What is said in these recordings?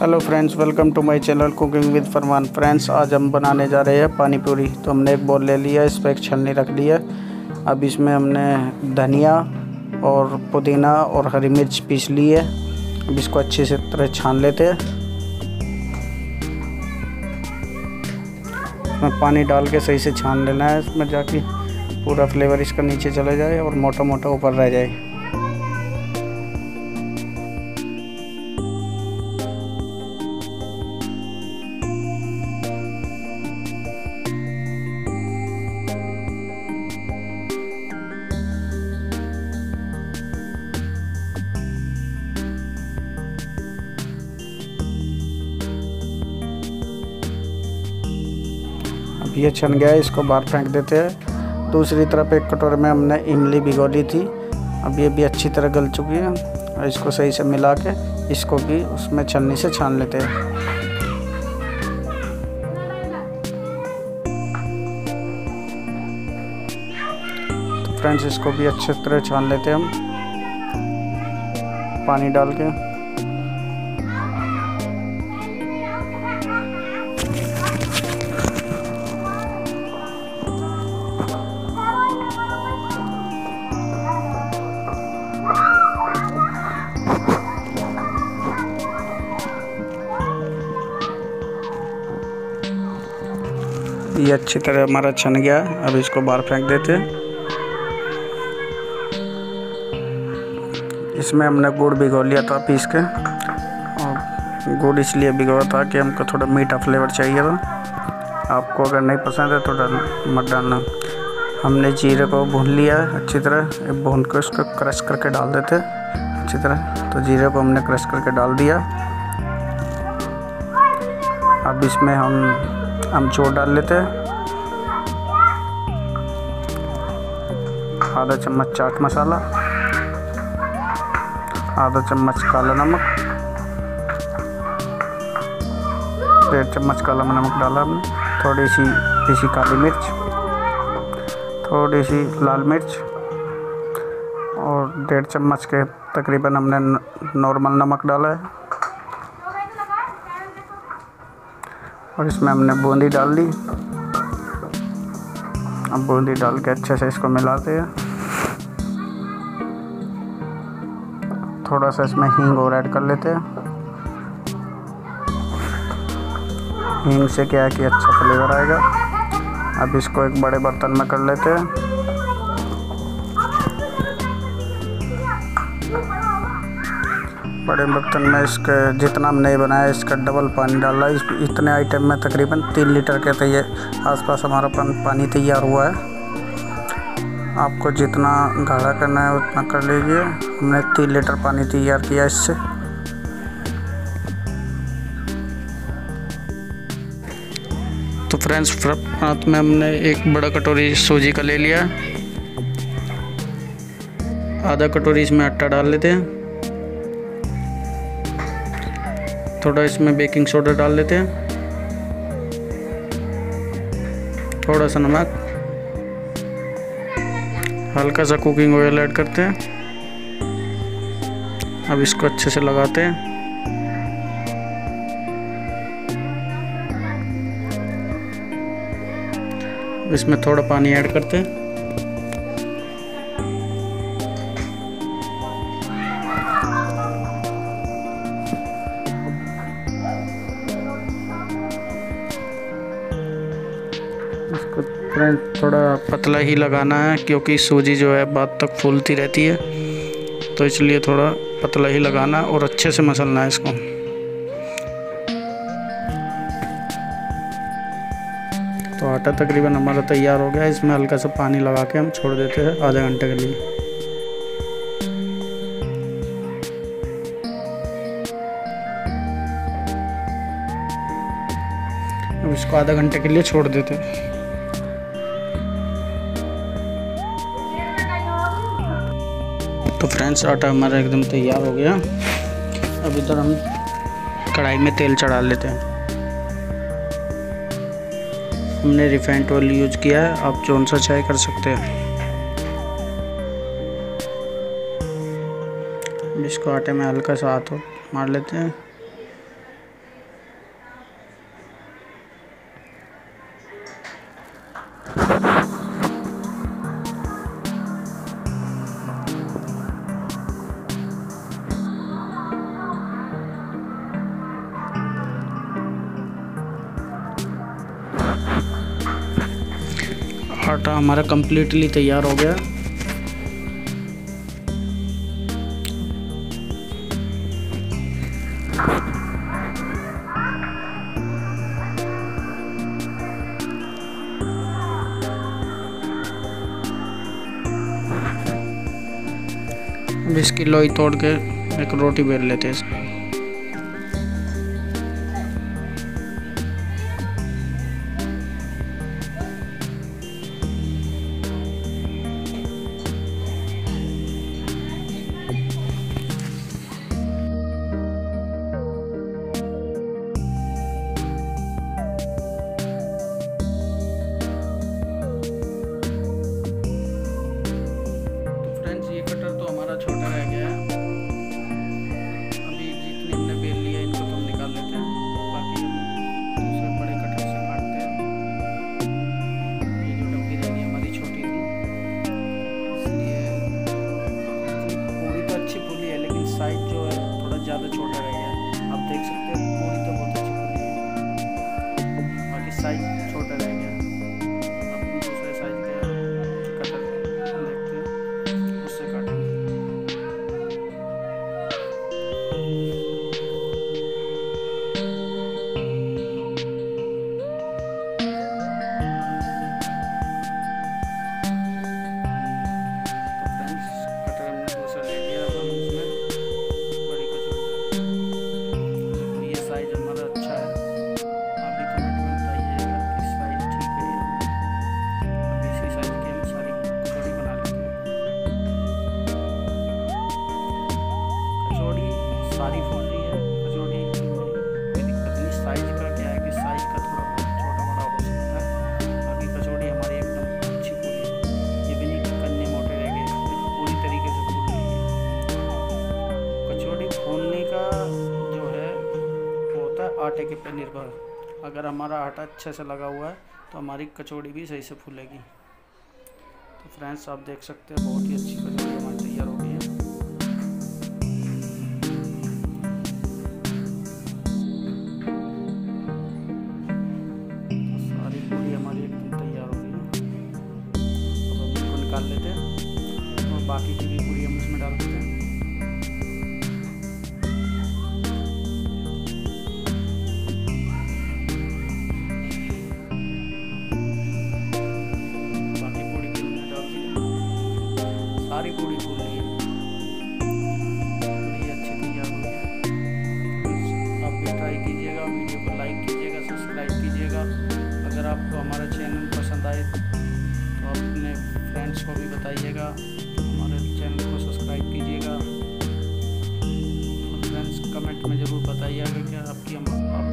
Hello friends, welcome to my channel cooking with Farman. Friends, आज हम बनाने जा रहे हैं पानी पूरी। तो हमने एक बोल ले लिया, इस पर एक छलनी रख ली है। अब इसमें हमने धनिया और पुदीना और हरी मिर्च पीस ली है। अब इसको अच्छे से तरह छान लेते हैं। इसमें पानी डाल के सही से छान लेना है, इसमें जाके पूरा फ्लेवर इसका नीचे चला जाए और मोटा मोटा ऊपर रह जाए। अब ये छन गया है, इसको बाहर फेंक देते हैं। दूसरी तरफ एक कटोरे में हमने इमली भिगो ली थी। अब ये भी अच्छी तरह गल चुकी है और इसको सही से मिला के इसको भी उसमें छन्नी से छान लेते हैं। तो फ्रेंड्स, इसको भी अच्छी तरह छान लेते हैं हम पानी डाल के। ये अच्छी तरह हमारा छन गया। अब इसको बाहर फेंक देते हैं। इसमें हमने गुड़ भिगो लिया था पीस के, और गुड़ इसलिए भिगोया था कि हमको थोड़ा मीठा फ्लेवर चाहिए था। आपको अगर नहीं पसंद है तो मत डालना। हमने जीरे को भून लिया अच्छी तरह। भून के उसको क्रश करके डाल देते अच्छी तरह। तो जीरे को हमने क्रश करके डाल दिया। अब इसमें हम अमचूर डाल लेते हैं, आधा चम्मच चाट मसाला, आधा चम्मच काला नमक, 1.5 चम्मच काला नमक डाला हमने, थोड़ी सी पीसी काली मिर्च, थोड़ी सी लाल मिर्च और 1.5 चम्मच के तकरीबन हमने नॉर्मल नमक डाला है। और इसमें हमने बूंदी डाल दी। अब बूंदी डाल के अच्छे से इसको मिलाते हैं। थोड़ा सा इसमें हींग और ऐड कर लेते हैं। हींग से क्या है कि अच्छा फ्लेवर आएगा। अब इसको एक बड़े बर्तन में कर लेते हैं। बड़े बर्तन में इसके जितना हमने बनाया इसका डबल पानी डाला है। इतने आइटम में तकरीबन 3 लीटर के आसपास हमारा पानी तैयार हुआ है। आपको जितना गाढ़ा करना है उतना कर लीजिए। हमने 3 लीटर पानी तैयार किया इससे। तो फ्रेंड्स, हाथ में हमने एक बड़ा कटोरी सूजी का ले लिया। आधा कटोरी इसमें आटा डाल लेते हैं। थोड़ा इसमें बेकिंग सोडा डाल लेते हैं, थोड़ा सा नमक, हल्का सा कुकिंग ऑयल ऐड करते हैं। अब इसको अच्छे से लगाते हैं। इसमें थोड़ा पानी ऐड करते हैं। इसको फ्रेंड्स थोड़ा पतला ही लगाना है, क्योंकि सूजी जो है बाद तक फूलती रहती है। तो इसलिए थोड़ा पतला ही लगाना है और अच्छे से मसलना है इसको। तो आटा तकरीबन हमारा तैयार हो गया। इसमें हल्का सा पानी लगा के हम छोड़ देते हैं आधे घंटे के लिए। अब इसको आधा घंटे के लिए छोड़ देते हैं। तो फ्रेंड्स, आटा हमारा एकदम तैयार हो गया। अब इधर हम कढ़ाई में तेल चढ़ा लेते हैं। हमने रिफाइंड ऑयल यूज किया है, आप कौन सा चाहे कर सकते हैं। इसको आटे में हल्का सा हाथ मार लेते हैं। आटा हमारा कम्प्लीटली तैयार हो गया। अब इसकी लोई तोड़ के एक रोटी बेल लेते हैं। फ्रेंड्स, ये कटर तो हमारा छोटा रह गया है। अभी जितने हमने बेल लिया इनको तो हम निकाल लेते हैं, बाकी हम दूसरे बड़े कटर से काटते हैं। ये जो डब्बी रह गई हमारी छोटी थी, इसलिए पूरी तो अच्छी फूली है, लेकिन साइज जो है थोड़ा ज़्यादा छोटा रह गया है। आप देख सकते हैं पूरी तो बहुत अच्छी फूली है, बाकी साइज छोटा रह गया। अब हम दूसरे साइज के कटर देखते हैं, उससे काटेंगे। तो फ्रेंड्स, कटर हमने दूसरा ले लिया। अब हम उसमें बड़ी कचौड़ी डालेंगे। ये साइज हमारा अच्छा है। आप भी कमेंट में बताइएगा कि साइज ठीक है या नहीं। अब इसी साइज की हम सारी कचौड़ी बना लेते हैं। कचौड़ी सारी फूल रही है, कचौड़ी में कोई दिक्कत नहीं। साइज का क्या है कि साइज का थोड़ा बहुत छोटा बड़ा हो सकता है, बाकी कचौड़ी हमारी एकदम अच्छी फूली है। ये भी नहीं कि कन्ने मोटे रह गए, पूरी तरीके से फूल रही है। कचौड़ी फूलने का जो है वो होता है आटे के पे निर्भर। अगर हमारा आटा अच्छे से लगा हुआ है तो हमारी कचौड़ी भी सही से फूलेगी। तो फ्रेंड्स, आप देख सकते हैं बहुत ही अच्छी कचौड़ी हमारी तैयार हो गई है। सारी पूरी हमारी एकदम तैयार हो गई है। अब हम इसको निकाल लेते हैं और बाकी की भी पूरी हम इसमें डाल देते हैं। बाकी पूरी भी हमने डाल दी, सारी पूरी फूल रही है, पूरी अच्छी तैयार हो गई है। आप भी ट्राई कीजिएगा, वीडियो को लाइक कीजिएगा, सब्सक्राइब कीजिएगा। अगर आपको हमारा चैनल पसंद आए तो अपने फ्रेंड्स को भी बताइएगा, हमारे चैनल को सब्सक्राइब कीजिएगा। और फ्रेंड्स, कमेंट में ज़रूर बताइएगा कि आपको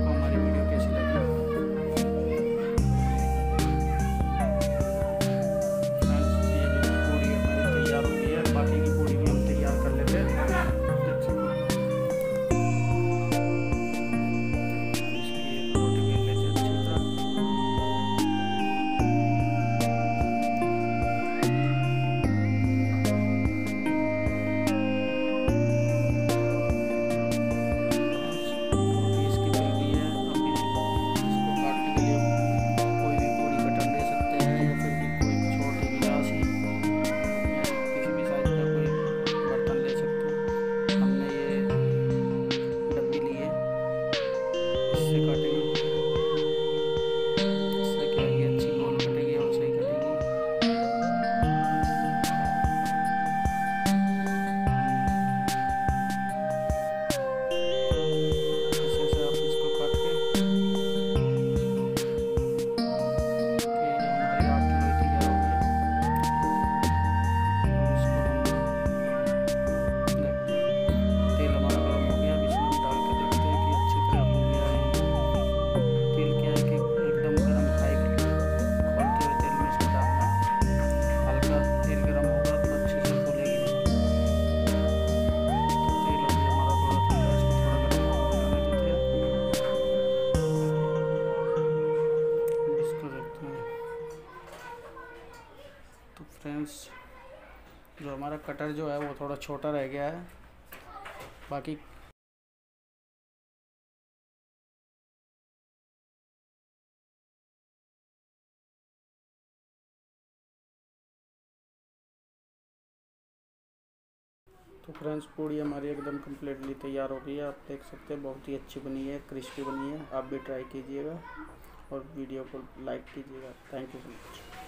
हमारी वीडियो कैसी लगी। फ्रेंड्स, ये भी पूरी हमारी तैयार हो गई है, बाकी की पूरी भी हम तैयार कर लेते हैं। देख सकते हैं। इसकी एक रोटी बेल लेते हैं अच्छी तरह। रोटी इसकी बेल गई है। अभी इसको काटने के लिए कोई भी पूरी कटर ले सकते हैं, या फिर भी कोई छोटी गिलास ही या किसी भी साइज का कोई बर्तन ले सकते हैं। हमने ये डब्बी ली है, इससे काटेंगे। इससे क्या है कि अच्छी गोल कटेगी और सही कटेगी। ऐसे आप इसको काट के ये हमारी 8 किलो तैयार हो गई है। अब इसको हम देखते हैं। तेल हमारा गर्म हो गया। अब इसमें हम डाल के देखते हैं कि अच्छी तरह हो गया है। तेल क्या है कि एकदम गर्म हाई खोलते हुए तेल में इसको डालना है। हल्का तेल गर्म होगा तो अच्छे से फूलेगी नहीं। तो तेल अभी हमारा थोड़ा ठंडा है, इसको थोड़ा गर्म होने देते हैं। इसको देखते हैं। तो फ्रेंड्स, जो हमारा कटर जो है वो थोड़ा छोटा रह गया है, बाकी तो फ्रेंड्स पूड़ी हमारी एकदम कम्प्लीटली तैयार हो गई है। आप देख सकते हैं बहुत ही अच्छी बनी है, क्रिस्पी बनी है। आप भी ट्राई कीजिएगा और वीडियो को लाइक कीजिएगा। Thank you so much.